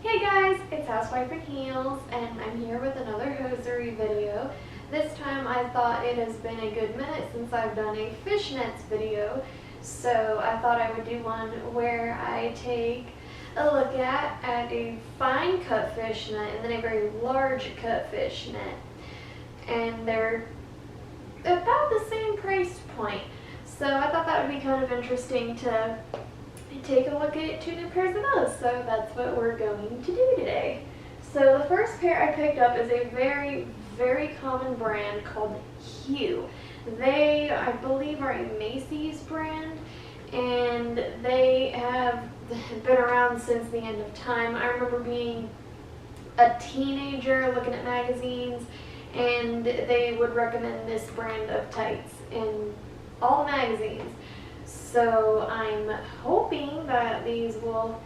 Hey guys, it's Housewife in Heels, and I'm here with another hosiery video. This time I thought it has been a good minute since I've done a fishnets video, so I thought I would do one where I take a look at a fine cut fishnet and then a very large cut fishnet. And they're about the same price point, so I thought that would be kind of interesting to take a look at two new pairs of those. So that's what we're going to do today. So the first pair I picked up is a very common brand called Hue. They, I believe, are a Macy's brand, and they have been around since the end of time. I remember being a teenager looking at magazines, and they would recommend this brand of tights in all the magazines. So I'm hoping that these will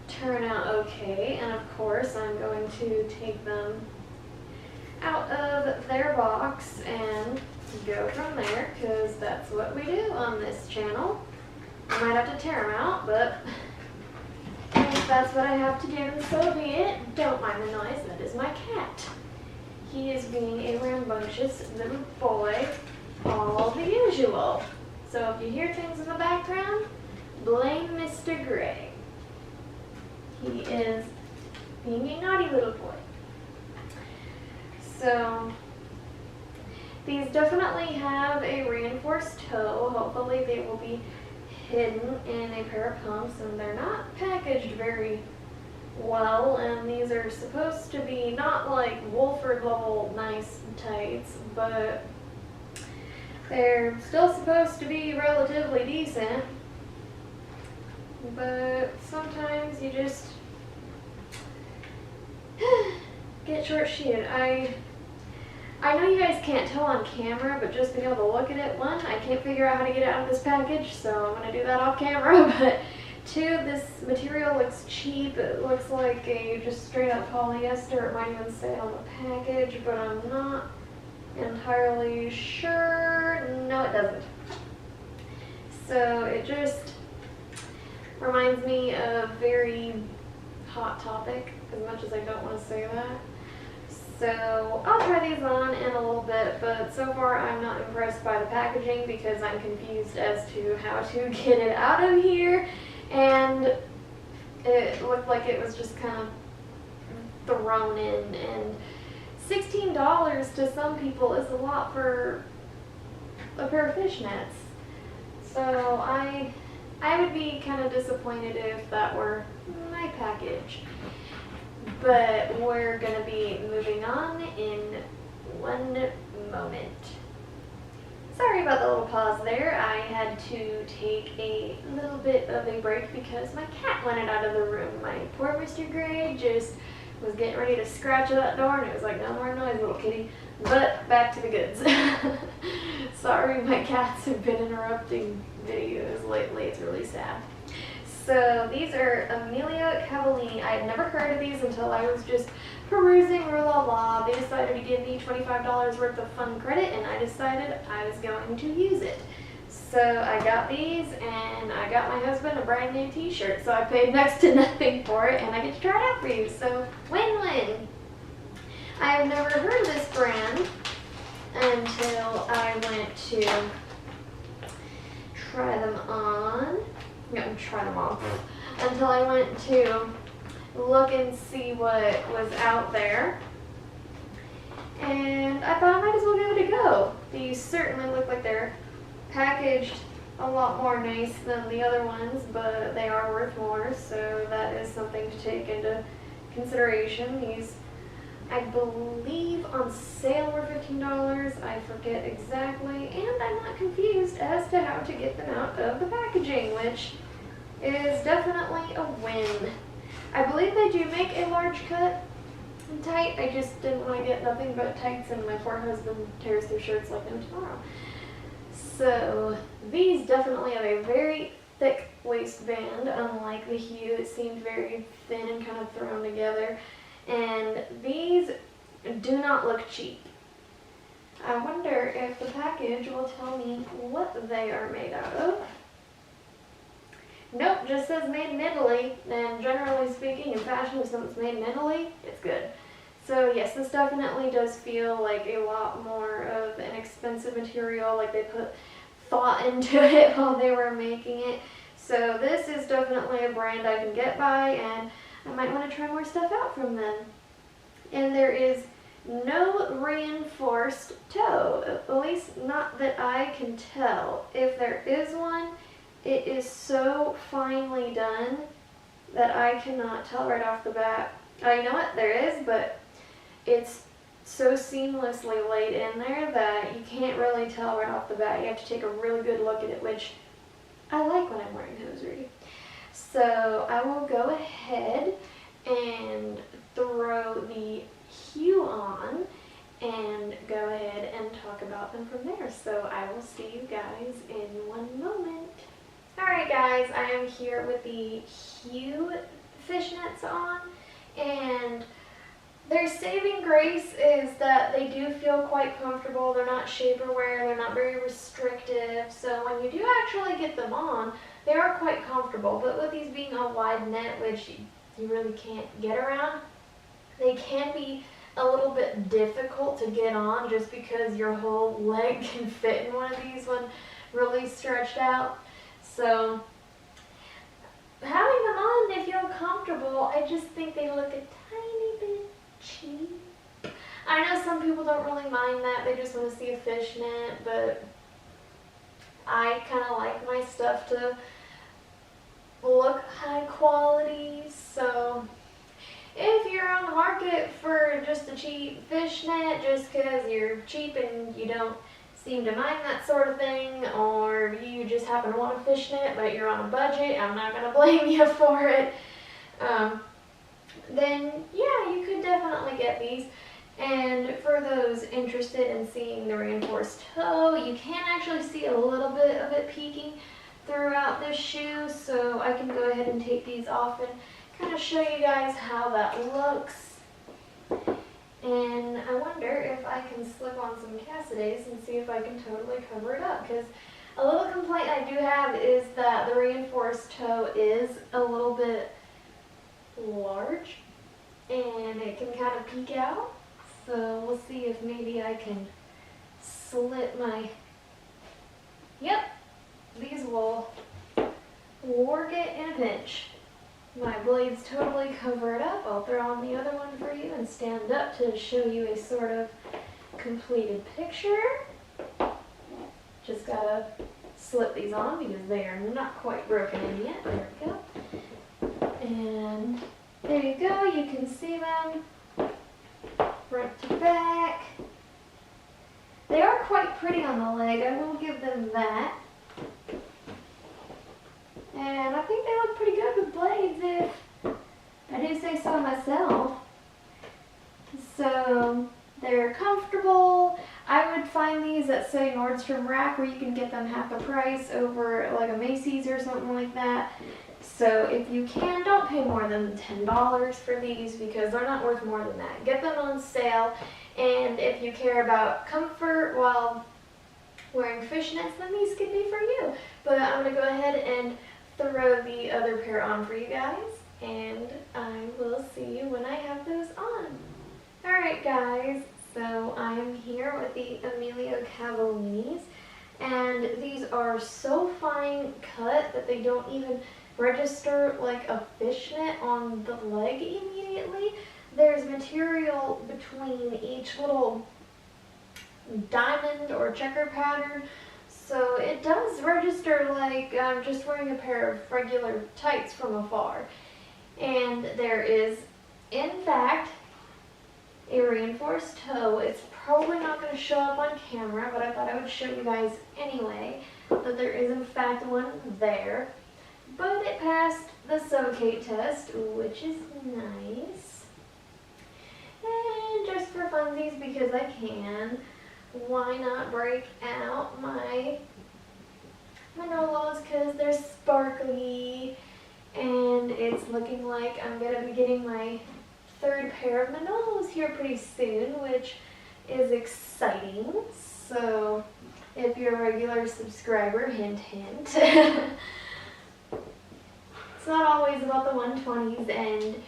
turn out okay, and of course I'm going to take them out of their box and go from there, because that's what we do on this channel. I might have to tear them out, but if that's what I have to do, then so be it. Don't mind the noise, that is my cat. He is being a rambunctious little boy, all the usual. So if you hear things in the background, blame Mr. Gray. He is being a naughty little boy. So these definitely have a reinforced toe. Hopefully they will be hidden in a pair of pumps, and they're not packaged very well, and these are supposed to be not like Wolford level nice tights, but they're still supposed to be relatively decent. But sometimes you just get short-sheeted. I know you guys can't tell on camera, but just being able to look at it, one, I can't figure out how to get it out of this package, so I'm going to do that off camera, but two, this material looks cheap. It looks like a just straight up polyester. It might even say on the package, but I'm not entirely sure. No, it doesn't. So it just reminds me of very Hot Topic, as much as I don't want to say that. So I'll try these on in a little bit, but so far I'm not impressed by the packaging because I'm confused as to how to get it out of here, and it looked like it was just kind of thrown in, and $16 to some people is a lot for a pair of fishnets. So I would be kind of disappointed if that were my package. But we're going to be moving on in one moment. Sorry about the little pause there. I had to take a little bit of a break because my cat wanted out of the room. My poor Mr. Gray just was getting ready to scratch at that door, and it was like, no more noise, little kitty. But back to the goods. Sorry, my cats have been interrupting videos lately. It's really sad. So these are Emilio Cavallini. I had never heard of these until I was just perusing Rulala. They decided to give me $25 worth of fun credit, and I decided I was going to use it. So I got these, and I got my husband a brand new t-shirt, so I paid next to nothing for it, and I get to try it out for you. So win-win. I have never heard of this brand until I went to try them on. Until I went to look and see what was out there, and I thought I might as well give it a go. These certainly look like they're packaged a lot more nice than the other ones, but they are worth more, so that is something to take into consideration. These, I believe, on sale were $15. I forget exactly, and I'm not confused as to how to get them out of the packaging, which is definitely a win. I believe they do make a large cut and tight. I just didn't want to get nothing but tights, and my poor husband tears through shirts like no tomorrow. So these definitely have a very thick waistband, unlike the Hue. It seemed very thin and kind of thrown together. And these do not look cheap. I wonder if the package will tell me what they are made out of. Nope, just says made in Italy, and generally speaking, in fashion, if something's made in Italy, it's good. So yes, this definitely does feel like a lot more of an expensive material, like they put thought into it while they were making it. So this is definitely a brand I can get by, and I might want to try more stuff out from them. And there is no reinforced toe, at least not that I can tell. If there is one, it is so finely done that I cannot tell right off the bat. You know what, there is, but it's so seamlessly laid in there that you can't really tell right off the bat. You have to take a really good look at it, which I like when I'm wearing hosiery. So I will go ahead and throw the hue on and go ahead and talk about them from there. So I will see you guys in one moment. Alright guys, I am here with the Hue fishnets on, and their saving grace is that they do feel quite comfortable. They're not shaperwear, they're not very restrictive, so when you do actually get them on, they are quite comfortable. But with these being a wide net, which you really can't get around, they can be a little bit difficult to get on just because your whole leg can fit in one of these when really stretched out. So having them on, they feel comfortable. I just think they look a tiny bit cheap. I know some people don't really mind that. They just want to see a fishnet, but I kind of like my stuff to look high quality. So if you're on the market for just a cheap fishnet just because you're cheap and you don't seem to mind that sort of thing, or you just happen to want a fishnet but you're on a budget, I'm not going to blame you for it, then yeah, you could definitely get these. And for those interested in seeing the reinforced toe, you can actually see a little bit of it peeking throughout this shoe, so I can go ahead and take these off and kind of show you guys how that looks. And I wonder if I can slip on some Cassidays and see if I can totally cover it up, because a little complaint I do have is that the reinforced toe is a little bit large and it can kind of peek out. So we'll see if maybe I can slip my, yep, these will work it in a pinch. My blades totally cover it up. I'll throw on the other one for you and stand up to show you a sort of completed picture. Just gotta slip these on because they are not quite broken in yet. There we go. And there you go. You can see them front to back. They are quite pretty on the leg. I will give them that. And I think they look pretty good with blades, if I do say so myself. So they're comfortable. I would find these at, say, Nordstrom Rack, where you can get them half the price over like a Macy's or something like that. So if you can, don't pay more than $10 for these because they're not worth more than that. Get them on sale, and if you care about comfort while wearing fishnets, then these could be for you. But I'm going to go ahead and throw the other pair on for you guys, and I will see you when I have those on. Alright guys, so I'm here with the Emilio Cavallinis, and these are so fine cut that they don't even register like a fishnet on the leg immediately. There's material between each little diamond or checker pattern, so it does register like I'm just wearing a pair of regular tights from afar. And there is, in fact, a reinforced toe. It's probably not going to show up on camera, but I thought I would show you guys anyway that there is in fact one there. But it passed the Suffolcate test, which is nice. And just for funsies, because I can, why not break out my Manolos, because they're sparkly, and it's looking like I'm going to be getting my third pair of Manolos here pretty soon, which is exciting. So if you're a regular subscriber, hint hint. not always about the 120s, and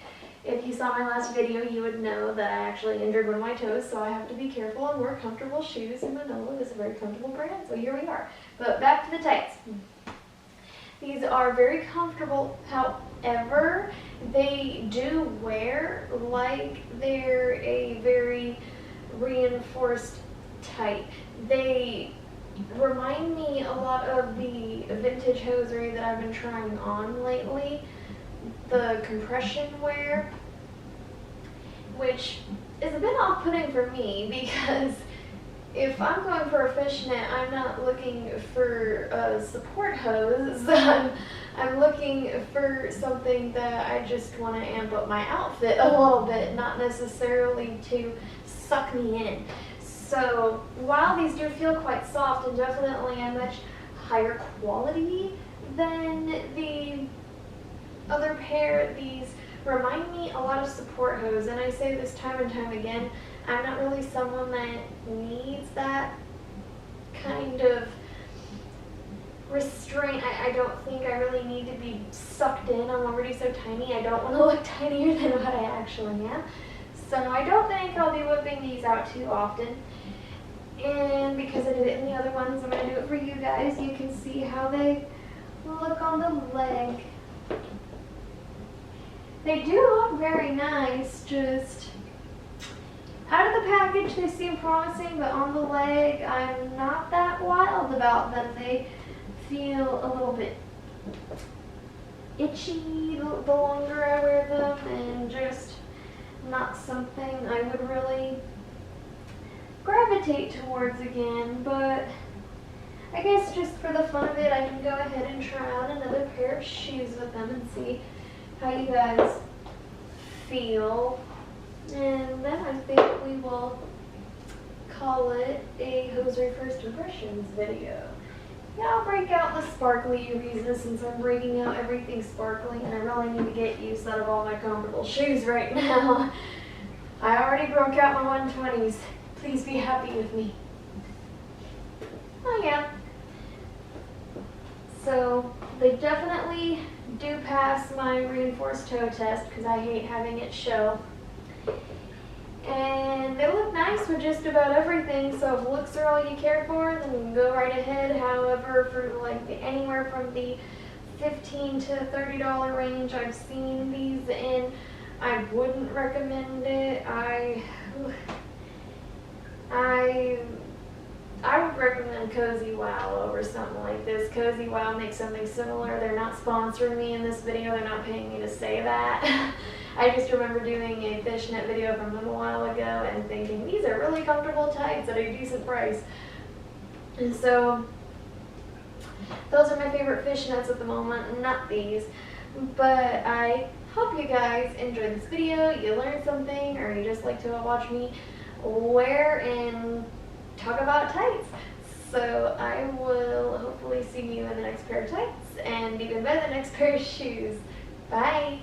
if you saw my last video, you would know that I actually injured one of my toes, so I have to be careful and wear comfortable shoes, and Manolo is a very comfortable brand, so here we are. But back to the tights. These are very comfortable, however, they do wear like they're a very reinforced tight. They remind me a lot of the vintage hosiery that I've been trying on lately, the compression wear, which is a bit off-putting for me because if I'm going for a fishnet, I'm not looking for a support hose. I'm looking for something that I just want to amp up my outfit a little bit, not necessarily to suck me in. So while these do feel quite soft and definitely a much higher quality than the other pair, these remind me a lot of support hose, and I say this time and time again, I'm not really someone that needs that kind of restraint. I don't think I really need to be sucked in. I'm already so tiny. I don't want to look tinier than what I actually am. So I don't think I'll be whipping these out too often. And because I did it in the other ones, I'm going to do it for you guys. You can see how they look on the leg. They do look very nice, just out of the package they seem promising, but on the leg I'm not that wild about them. They feel a little bit itchy the longer I wear them, and just not something I would really gravitate towards again. But I guess just for the fun of it, I can go ahead and try on another pair of shoes with them and see how you guys feel. And then I think we will call it a hosiery first impressions video. Yeah, I'll break out the sparkly reasons since I'm breaking out everything sparkly, and I really need to get use out of all my comfortable shoes right now. I already broke out my 120s. Please be happy with me. Oh yeah. So they definitely do pass my reinforced toe test because I hate having it show. And they look nice with just about everything, so if looks are all you care for, then go right ahead. However, for like anywhere from the $15 to $30 range I've seen these in, I wouldn't recommend it. I would recommend Cozy Wow over something like this. Cozy Wow makes something similar. They're not sponsoring me in this video. They're not paying me to say that. I just remember doing a fishnet video from them a while ago and thinking, these are really comfortable tights at a decent price. And so those are my favorite fishnets at the moment, not these. But I hope you guys enjoyed this video, you learned something, or you just like to watch me wear and talk about tights. So I will hopefully see you in the next pair of tights, and even better, the next pair of shoes. Bye!